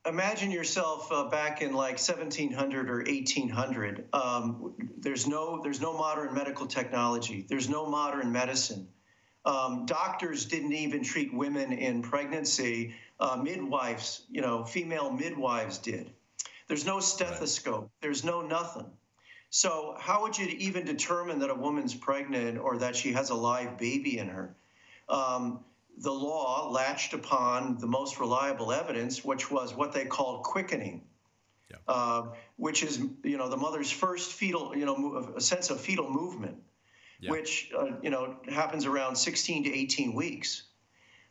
imagine yourself back in like 1700 or 1800. There's no modern medical technology. There's no modern medicine. Doctors didn't even treat women in pregnancy. Midwives, female midwives did. There's no Right. stethoscope. There's no nothing. So how would you even determine that a woman's pregnant or that she has a live baby in her? Um, the law latched upon the most reliable evidence, which was what they called quickening, Yeah. which is, the mother's first fetal, a sense of fetal movement, Yeah. which, happens around 16 to 18 weeks.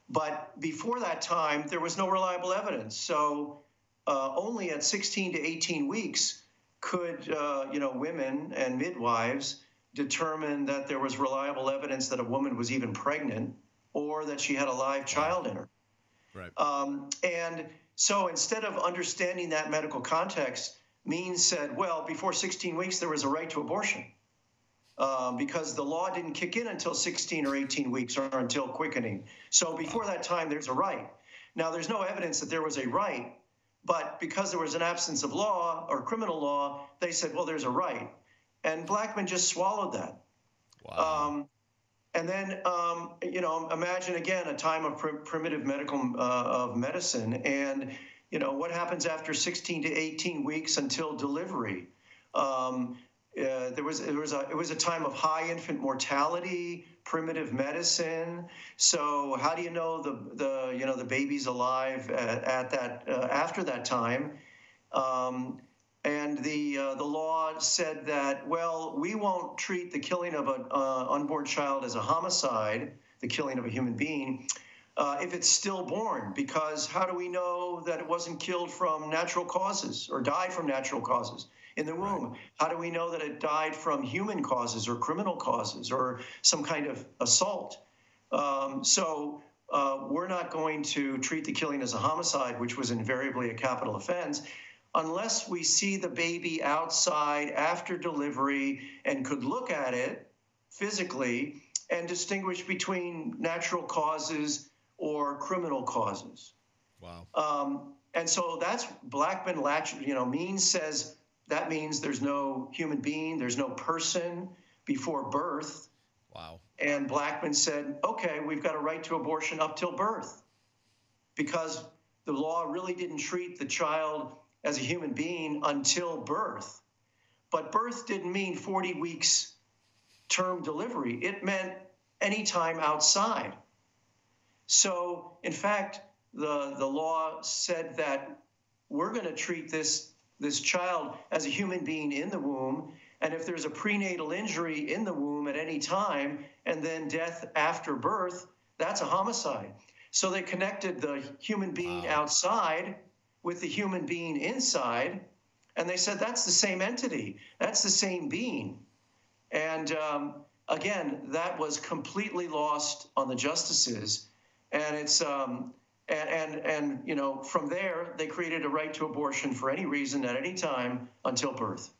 But before that time, there was no reliable evidence. So only at 16 to 18 weeks could, women and midwives determine that there was reliable evidence that a woman was even pregnant or that she had a live Wow. child in her. Right. And so instead of understanding that medical context, Means said, well, before 16 weeks, there was a right to abortion because the law didn't kick in until 16 or 18 weeks or until quickening. So Wow. before that time, there's a right. Now, there's no evidence that there was a right, but because there was an absence of law or criminal law, they said, well, there's a right. And Blackmun just swallowed that. Wow. Um, and then, imagine again a time of primitive medical of medicine, and what happens after 16 to 18 weeks until delivery. It was a time of high infant mortality, primitive medicine. So how do you know the baby's alive at that after that time? Um, and the law said that, well, we won't treat the killing of an unborn child as a homicide, the killing of a human being, if it's stillborn, because how do we know that it wasn't killed from natural causes or died from natural causes in the Right. womb? How do we know that it died from human causes or criminal causes or some kind of assault? So we're not going to treat the killing as a homicide, which was invariably a capital offense, unless we see the baby outside after delivery and could look at it physically and distinguish between natural causes or criminal causes. Wow. And so that's Blackmun Latch, Means says that means there's no human being, there's no person before birth. Wow. And Blackmun said, okay, we've got a right to abortion up till birth because the law really didn't treat the child as a human being until birth. But birth didn't mean 40 weeks term delivery. It meant any time outside. So, in fact, the law said that we're going to treat this child as a human being in the womb, and if there's a prenatal injury in the womb at any time and then death after birth, that's a homicide. So they connected the human being Wow. outside with the human being inside, and they said that's the same entity, that's the same being. And again, that was completely lost on the justices. And it's from there they created a right to abortion for any reason at any time until birth.